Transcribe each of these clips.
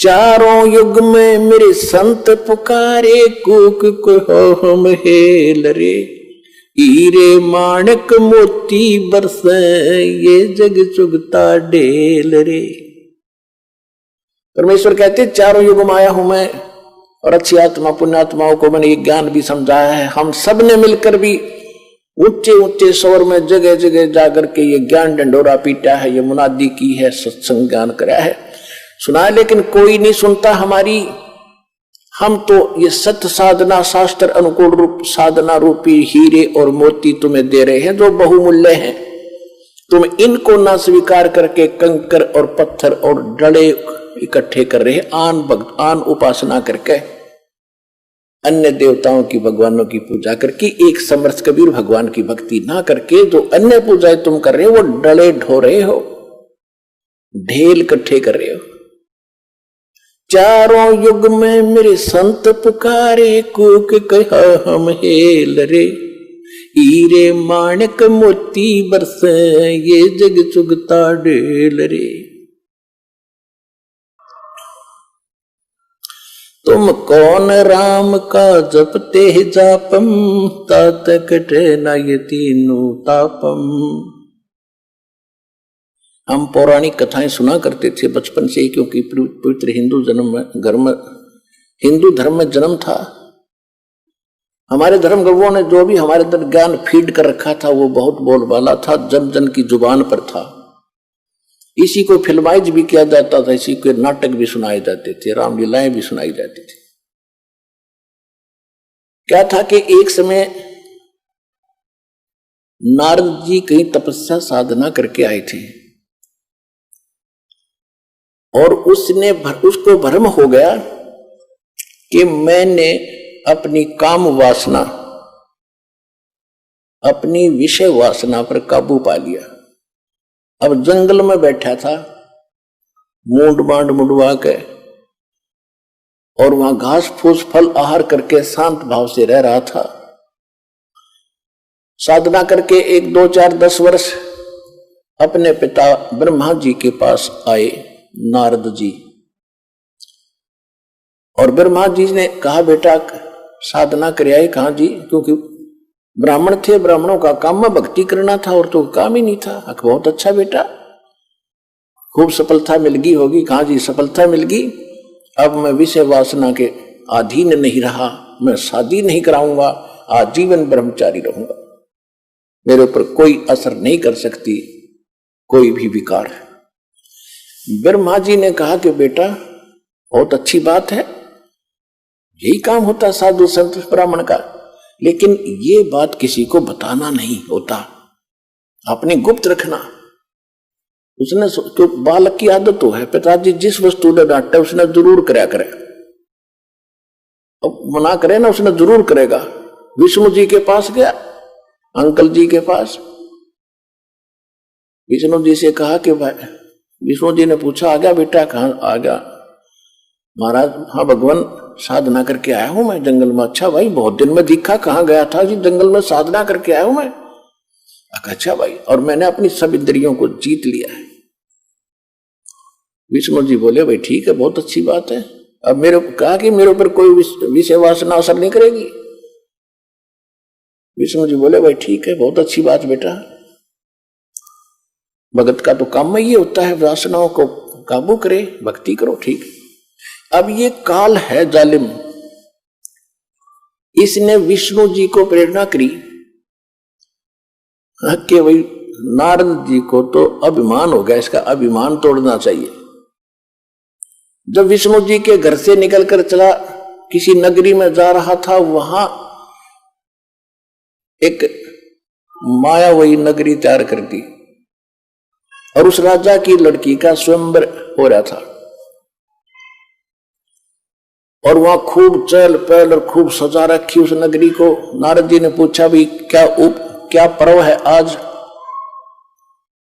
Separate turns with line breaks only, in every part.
चारों युग में मेरे संत पुकारे, कूक को हम हेल रे। हीरे माणक मोती बरसे, ये जग चुगता ढेल रे। परमेश्वर कहते चारों युग में आया हूं मैं, और अच्छी आत्मा पुण्यात्माओं को मैंने ये ज्ञान भी समझाया है। हम सब ने मिलकर भी ऊंचे ऊंचे स्वर में जगह जगह जाकर के ये ज्ञान डंडोरा पीटा है, ये मुनादी की है, सत्संग ज्ञान कराया है, सुना है, लेकिन कोई नहीं सुनता हमारी। हम तो ये सत्य साधना शास्त्र अनुकूल रूप साधना रूपी हीरे और मोती तुम्हें दे रहे हैं जो बहुमूल्य हैं। तुम इनको ना स्वीकार करके कंकर और पत्थर और डले इकट्ठे कर रहे हैं, आन उपासना करके, अन्य देवताओं की भगवानों की पूजा करके, एक समर्थ कबीर भगवान की भक्ति ना करके जो अन्य पूजाएं तुम कर रहे हो वो डले ढो रहे हो, ढेल इकट्ठे कर रहे हो। चारों युग में मेरे संत पुकारे, कूक कहा हम हेल रे। हीरे माणक मोती बरसे, ये जग चुगता ढेल रे। तुम कौन राम का जपते जापम, तात कटे न ये तीनों तापम। हम पौराणिक कथाएं सुना करते थे बचपन से ही, क्योंकि पवित्र हिंदू धर्म में जन्म था। हमारे धर्म गुरुओं ने जो भी हमारे अंदर ज्ञान फीड कर रखा था वो बहुत बोलबाला था, जन जन की जुबान पर था। इसी को फिल्माइज भी किया जाता था, इसी के नाटक भी सुनाए जाते थे, रामलीलाएं भी सुनाई जाती थी। क्या था कि एक समय नारद जी कहीं तपस्या साधना करके आए थे, और उसको भ्रम हो गया कि मैंने अपनी काम वासना, अपनी विषय वासना पर काबू पा लिया। अब जंगल में बैठा था, मूंड बांड मुंडवा के, और वहां घास फूस फल आहार करके शांत भाव से रह रहा था। साधना करके 1 2 4 10 वर्ष अपने पिता ब्रह्मा जी के पास आए नारद जी, और ब्रह्मा जी ने कहा बेटा साधना कर आए। कहा जी, क्योंकि ब्राह्मण थे, ब्राह्मणों का काम में भक्ति करना था और तो काम ही नहीं था। बहुत अच्छा बेटा, खूब सफलता मिल गई होगी। कहा जी सफलता मिल गई, अब मैं विषय वासना के अधीन नहीं रहा, मैं शादी नहीं कराऊंगा, आजीवन ब्रह्मचारी रहूंगा, मेरे ऊपर कोई असर नहीं कर सकती कोई भी विकार। ब्रह्मा जी ने कहा कि बेटा बहुत अच्छी बात है, यही काम होता साधु संत ब्राह्मण का, लेकिन ये बात किसी को बताना नहीं होता, अपने गुप्त रखना। उसने तो बालक की आदत तो है, पिताजी जिस वस्तु ने डांटे उसने जरूर कराया करे, अब मना करे ना उसने जरूर करेगा। विष्णु जी के पास गया, अंकल जी के पास, विष्णु जी से कहा कि भाई, विष्णु जी ने पूछा आ गया बेटा? कहाँ आ गया महाराज? हाँ भगवान साधना करके आया हूं मैं जंगल में। अच्छा भाई बहुत दिन में दिखा, कहाँ गया था जी? जंगल में साधना करके आया हूं मैं। अच्छा भाई, और मैंने अपनी सब इंद्रियों को जीत लिया है। विष्णु जी बोले भाई ठीक है, बहुत अच्छी बात है। अब मेरे कहा कि मेरे ऊपर कोई विषय वासना असर नहीं करेगी। विष्णु जी बोले भाई ठीक है, बहुत अच्छी बात बेटा, भगत का तो काम में ये होता है वासनाओं को काबू करे, भक्ति करो, ठीक। अब ये काल है जालिम, इसने विष्णु जी को प्रेरणा करी कि भाई नारद जी को तो अभिमान हो गया, इसका अभिमान तोड़ना चाहिए। जब विष्णु जी के घर से निकलकर चला, किसी नगरी में जा रहा था, वहां एक मायावही नगरी तैयार कर दी और उस राजा की लड़की का स्वयंवर हो रहा था, और वहां खूब चहल पहल और खूब सजा रखी उस नगरी को। नारद जी ने पूछा भी क्या पर्व है आज?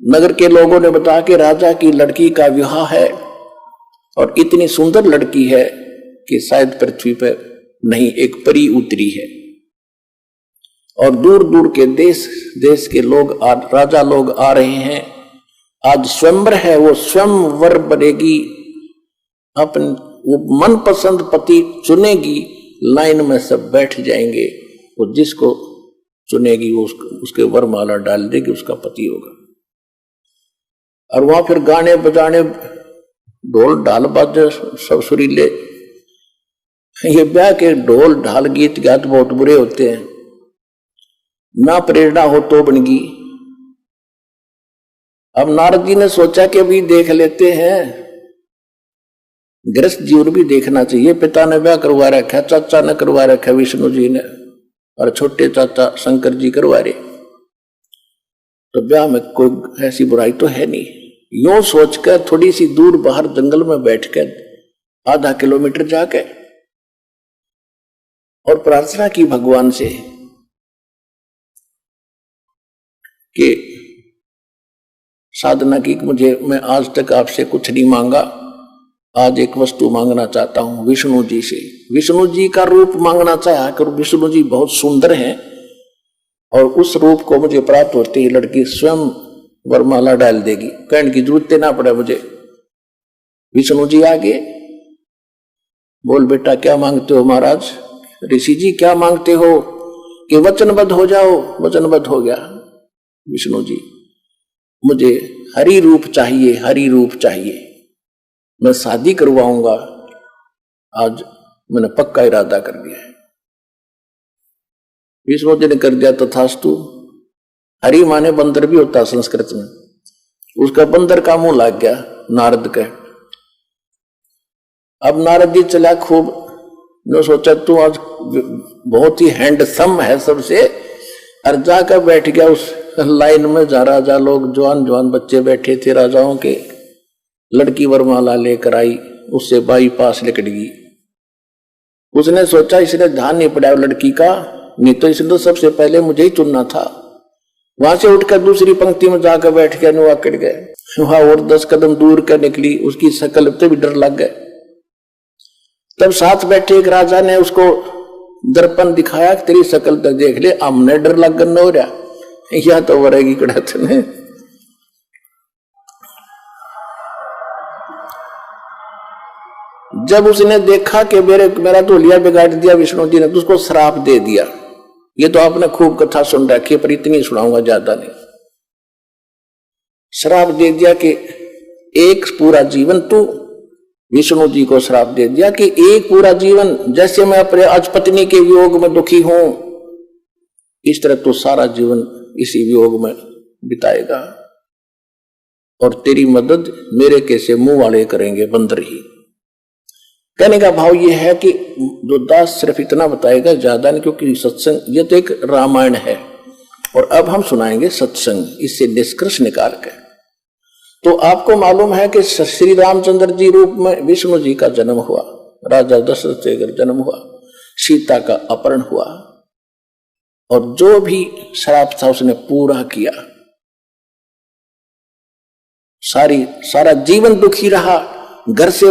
नगर के लोगों ने बताया कि राजा की लड़की का विवाह है, और इतनी सुंदर लड़की है कि शायद पृथ्वी पर नहीं एक परी उतरी है, और दूर दूर के देश के लोग राजा लोग आ रहे हैं। आज स्वयंवर है, वो स्वयंवर बनेगी, अपने वो मनपसंद पति चुनेगी, लाइन में सब बैठ जाएंगे, वो जिसको चुनेगी वो उसके वरमाला डाल देगी, उसका पति होगा। और वहां फिर गाने बजाने, ढोल ढाल बाजे सब सुरीले। ये ब्याह के ढोल ढाल गीत गात बहुत बुरे होते हैं, ना प्रेरणा हो तो बनगी। अब नारद जी ने सोचा कि अभी देख लेते हैं, गृहस्थ जीवन भी देखना चाहिए। पिता ने ब्याह करवा रखा, चाचा ने करवा रखा विष्णु जी ने, और छोटे चाचा शंकर जी करवा रहे, तो ब्याह में कोई ऐसी बुराई तो है नहीं। यूं सोचकर थोड़ी सी दूर बाहर जंगल में बैठकर आधा किलोमीटर जाके और प्रार्थना की भगवान से कि साधना की, मैं आज तक आपसे कुछ नहीं मांगा, आज एक वस्तु मांगना चाहता हूं विष्णु जी से। विष्णु जी का रूप मांगना चाहा कर, विष्णु जी बहुत सुंदर हैं और उस रूप को मुझे प्राप्त होते ही लड़की स्वयं वरमाला डाल देगी, कहने की जरूरत ना पड़े मुझे। विष्णु जी आगे बोल, बेटा क्या मांगते हो महाराज? ऋषि जी क्या मांगते हो? कि वचनबद्ध हो जाओ। वचनबद्ध हो गया विष्णु जी, मुझे हरि रूप चाहिए, हरि रूप चाहिए, मैं शादी करवाऊंगा, आज मैंने पक्का इरादा कर दिया है। विष्णु जी ने कर दिया तथास्तु। हरि माने बंदर भी होता संस्कृत में, उसका बंदर का मुंह लग गया नारद के। अब नारद जी चला खूब, ने सोचा तू आज बहुत ही हैंडसम है सबसे, और जाकर बैठ गया उस लाइन में जहाँ राजा लोग जवान जवान बच्चे बैठे थे राजाओं के। लड़की वरमाला लेकर आई, उससे बाईपास निकल गई। उसने सोचा इसने ध्यान नहीं पड़ा लड़की का, नहीं तो इसने तो सबसे पहले मुझे ही चुनना था। वहां से उठकर दूसरी पंक्ति में जाकर बैठ गया, नुआ कट गए। वहां और 10 कदम दूर कर निकली, उसकी शकल पे भी डर लग गए। तब साथ बैठे एक राजा ने उसको दर्पण दिखाया कि तेरी शकल तक देख ले, हमने डर लग न हो रहा, या तो वरेगी कड़ात ने। जब उसने देखा कि मेरा तो लिया बिगाड़ दिया विष्णु जी ने, तो उसको श्राप दे दिया। ये तो आपने खूब कथा सुन रखी है, पर इतनी सुनाऊंगा, ज्यादा नहीं। श्राप दे दिया कि एक पूरा जीवन, तू विष्णु जी को श्राप दे दिया कि एक पूरा जीवन जैसे मैं अपने आज पत्नी के वियोग में दुखी हूं, इस तरह तो सारा जीवन इसी वियोग में बिताएगा, और तेरी मदद मेरे कैसे मुंह वाले करेंगे, बंदर ही। कहने का भाव यह है कि जो दास सिर्फ इतना बताएगा, ज्यादा नहीं, क्योंकि सत्संग ये तो एक रामायण है, और अब हम सुनाएंगे सत्संग, इससे निष्कर्ष निकाल के। तो आपको मालूम है कि श्री रामचंद्र जी रूप में विष्णु जी का जन्म हुआ, राजा दशरथ से जन्म हुआ, सीता का अपहरण हुआ, और जो भी श्राप था उसने पूरा किया। सारा जीवन दुखी रहा, घर से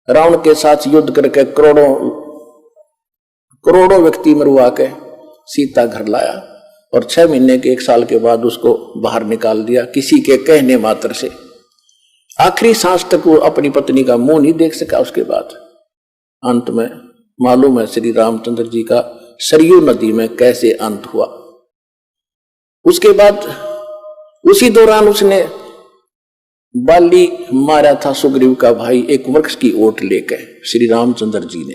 रावण के साथ युद्ध करके करोड़ों व्यक्ति मरवा के सीता घर लाया, और 6 महीने के 1 साल के बाद उसको बाहर निकाल दिया किसी के कहने मात्र से। आखिरी सांस तक वो अपनी पत्नी का मुंह नहीं देख सका। उसके बाद अंत में मालूम है श्री रामचंद्र जी का सरयू नदी में कैसे अंत हुआ। उसके बाद उसी दौरान उसने बाली मारा था सुग्रीव का भाई, एक वृक्ष की ओट लेकर श्री रामचंद्र जी ने,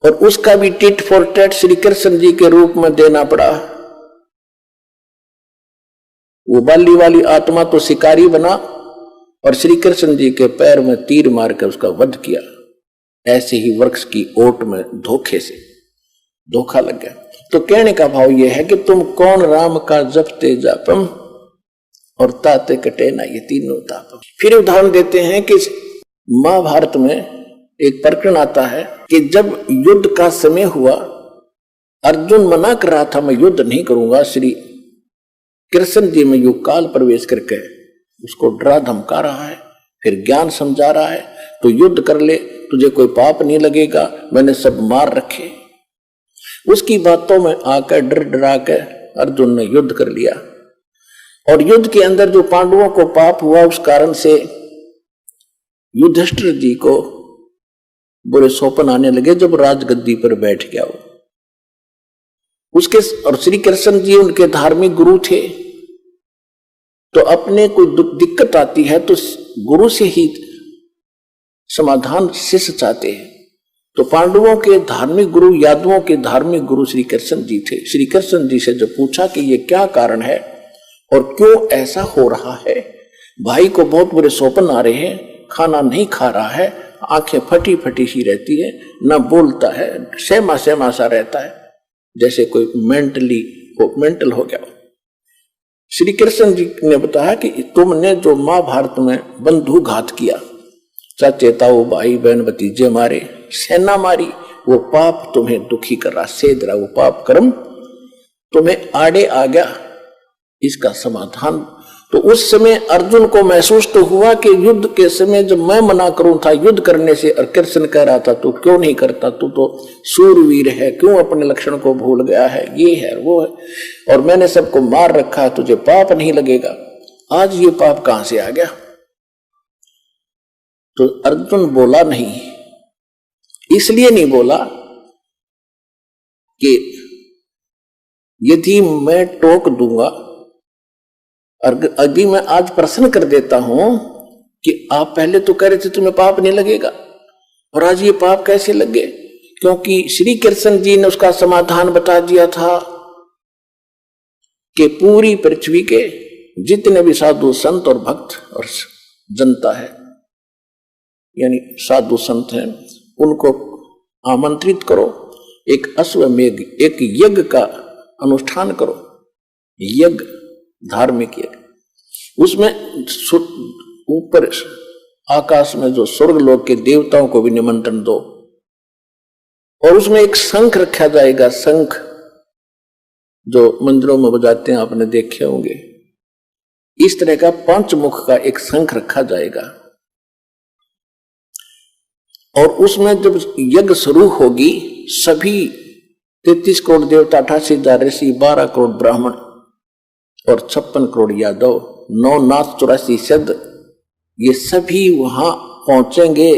और उसका भी tit for tat Shri Krishna ji के रूप में देना पड़ा। वो बाली वाली आत्मा तो शिकारी बना, और श्री कृष्ण जी के पैर में तीर मारकर उसका वध किया। ऐसे ही वृक्ष की ओट में धोखे से धोखा लग गया। तो कहने का भाव यह है कि तुम कौन राम का जपते जापम, और ताते कटे ना ये तीनों तापम। फिर उदाहरण देते हैं कि महाभारत में एक प्रकरण आता है कि जब युद्ध का समय हुआ, अर्जुन मना कर रहा था मैं युद्ध नहीं करूंगा, श्री कृष्ण जी में युग काल प्रवेश करके उसको डरा धमका रहा है, फिर ज्ञान समझा रहा है, तो युद्ध कर ले, तुझे कोई पाप नहीं लगेगा, मैंने सब मार रखे। उसकी बातों में आकर डर डरा के अर्जुन ने युद्ध कर लिया, और युद्ध के अंदर जो पांडवों को पाप हुआ उस कारण से युधिष्ठिर जी को बुरे सौपन आने लगे जब राजगद्दी पर बैठ गया वो उसके, और श्री कृष्ण जी उनके धार्मिक गुरु थे, तो अपने कोई दिक्कत आती है तो गुरु से ही समाधान शिष्य चाहते हैं। तो पांडवों के धार्मिक गुरु, यादवों के धार्मिक गुरु श्री कृष्ण जी थे। श्री कृष्ण जी से जब पूछा कि ये क्या कारण है और क्यों ऐसा हो रहा है, भाई को बहुत बुरे सौपन आ रहे हैं, खाना नहीं खा रहा है, आंखें फटी फटी सी रहती है, न बोलता है, सहमा सा रहता है, जैसे कोई मेंटल हो गया। श्री कृष्ण जी ने बताया कि तुमने जो महाभारत में बंधु घात किया, चाचे ताऊ भाई बहन भतीजे मारे, सेना मारी, वो पाप तुम्हें दुखी कर रहा, सेध रहा, वो पाप कर्म तुम्हें आड़े आ गया, इसका समाधान। तो उस समय अर्जुन को महसूस तो हुआ कि युद्ध के समय जब मैं मना करूं था युद्ध करने से, और कृष्ण कह रहा था तू क्यों नहीं करता, तू तो सूरवीर है, क्यों अपने लक्षण को भूल गया है, ये है वो है, और मैंने सबको मार रखा है, तुझे पाप नहीं लगेगा, आज ये पाप कहां से आ गया। तो अर्जुन बोला नहीं, इसलिए नहीं बोला कि यदि मैं टोक दूंगा, और अभी मैं आज प्रश्न कर देता हूं कि आप पहले तो कह रहे थे तुम्हें पाप नहीं लगेगा, और आज ये पाप कैसे लग गए, क्योंकि श्री कृष्ण जी ने उसका समाधान बता दिया था कि पूरी पृथ्वी के जितने भी साधु संत और भक्त और जनता है, यानी साधु संत हैं, उनको आमंत्रित करो, एक अश्वमेध, एक यज्ञ का अनुष्ठान करो, यज्ञ, धार्मिक यज्ञ। उसमें ऊपर आकाश में जो स्वर्ग लोक के देवताओं को भी निमंत्रण दो, और उसमें एक शंख रखा जाएगा, शंख जो मंदिरों में बजाते हैं, आपने देखे होंगे, इस तरह का 5 मुख का एक शंख रखा जाएगा। और उसमें जब यज्ञ शुरू होगी, सभी 33 करोड़ देवता, 88,000 ऋषि, 12 करोड़ ब्राह्मण और 56 करोड़ यादव, 9 नाथ 84 सिद्ध, ये सभी वहां पहुंचेंगे।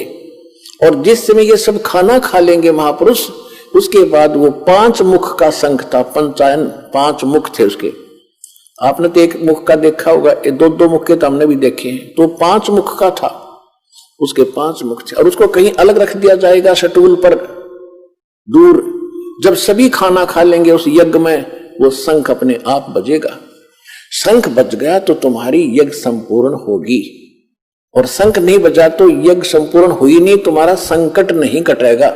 और जिस समय ये सब खाना खा लेंगे महापुरुष, उसके बाद वो 5 मुख का शंख था, पंचायन 5 मुख थे उसके। आपने तो एक मुख का देखा होगा, 2-2 मुख के तो हमने भी देखे हैं, तो 5 मुख का था, उसके 5 मुख थे। और उसको कहीं अलग रख दिया जाएगा सटूल पर दूर, जब सभी खाना खा लेंगे उस यज्ञ में, वो शंख अपने आप बजेगा। शंख बज गया तो तुम्हारी यज्ञ संपूर्ण होगी, और शंख नहीं बजा तो यज्ञ संपूर्ण हुई नहीं, तुम्हारा संकट नहीं कटेगा।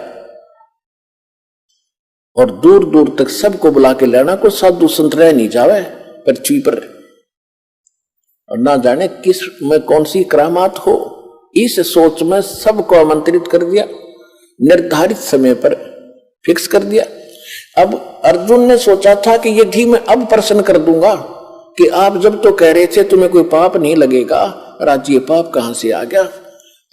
और दूर दूर तक सबको बुला के लेना, को साधु संत रह नहीं जावे पृथ्वी पर, और ना जाने किस में कौन सी करामात हो, इस सोच में सबको आमंत्रित कर दिया, निर्धारित समय पर फिक्स कर दिया। अब अर्जुन ने सोचा था कि यदि मैं अब प्रश्न कर दूंगा कि आप जब तो कह रहे थे तुम्हें कोई पाप नहीं लगेगा, और आज ये पाप कहां से आ गया,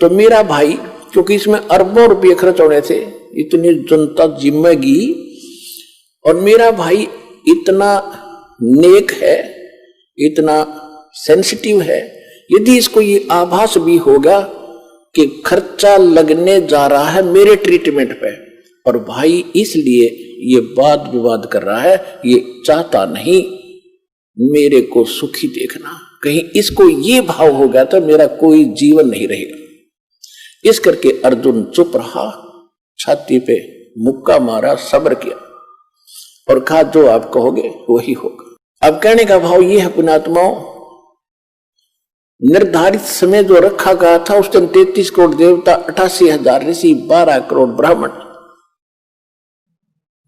तो मेरा भाई, क्योंकि इसमें अरबों रुपये खर्च होने थे, इतनी जनता जिम्मेगी, और मेरा भाई इतना नेक है, इतना सेंसिटिव है, यदि इसको ये आभास भी होगा कि खर्चा लगने जा रहा है मेरे ट्रीटमेंट पे, और भाई इसलिए ये वाद विवाद कर रहा है, ये चाहता नहीं मेरे को सुखी देखना, कहीं इसको ये भाव हो गया तो मेरा कोई जीवन नहीं रहेगा। इस करके अर्जुन चुप रहा, छाती पे मुक्का मारा, सब्र किया और कहा जो आप कहोगे वही होगा। अब कहने का भाव ये है पुण्यात्माओं, निर्धारित समय जो रखा गया था उस दिन 33 करोड़ देवता, 88,000 ऋषि, 12 करोड़ ब्राह्मण,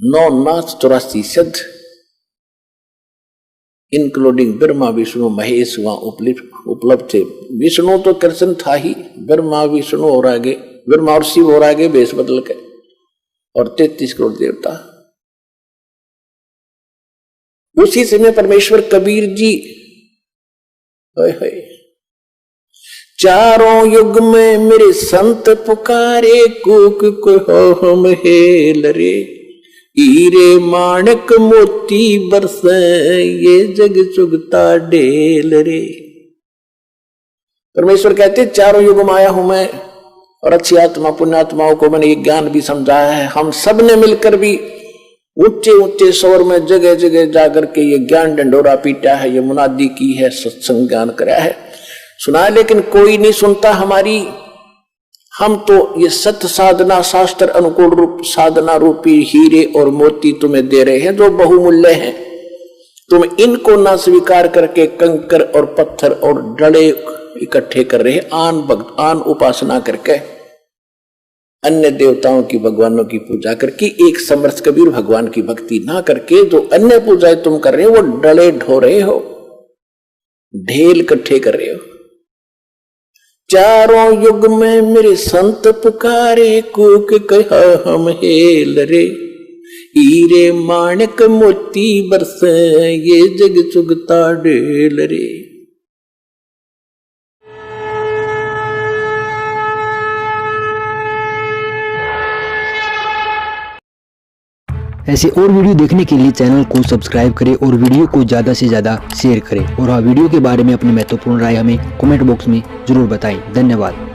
9 नाथ 84 सिद्ध, इंक्लूडिंग ब्रह्मा विष्णु महेश वहां उपलब्ध थे। विष्णु तो कृष्ण था ही, ब्रह्मा विष्णु और आगे, ब्रह्मा और शिव और आगे वेश बदल के, और 33 करोड़ देवता। उसी समय परमेश्वर कबीर जी, चारों युग में मेरे संत पुकारे, कूक को हम हेल रे, हीरे माणक मोती बरसे, ये जग चुगता ढेल रे। परमेश्वर कहते चारों युग में आया हूं मैं, और अच्छी आत्मा पुण्यात्माओं को मैंने ये ज्ञान भी समझाया है। हम सब ने मिलकर भी ऊंचे ऊंचे स्वर में जगह जगह जाकर के ये ज्ञान डंडोरा पीटा है, ये मुनादी की है, सत्संग ज्ञान कराया है, सुना, लेकिन कोई नहीं सुनता हमारी। हम तो ये सत्य साधना शास्त्र अनुकूल रूप साधना रूपी हीरे और मोती तुम्हें दे रहे हैं जो बहुमूल्य हैं। तुम इनको ना स्वीकार करके कंकर और पत्थर और डले इकट्ठे कर रहे हैं, आन उपासना करके, अन्य देवताओं की भगवानों की पूजा करके, एक समर्थ कबीर भगवान की भक्ति ना करके जो अन्य पूजाएं तुम कर रहे हो वो डले ढो रहे हो, ढेल इकट्ठे कर रहे हो। चारों युग में मेरे संत पुकारे, कूक कहा हम हेल रे, हीरे माणिक मोती बरस ये जग चुगता ढेल रे।
ऐसे और वीडियो देखने के लिए चैनल को सब्सक्राइब करें और वीडियो को ज़्यादा से ज़्यादा शेयर करें। और हाँ, वीडियो के बारे में अपनी महत्वपूर्ण राय हमें कमेंट बॉक्स में जरूर बताएं। धन्यवाद।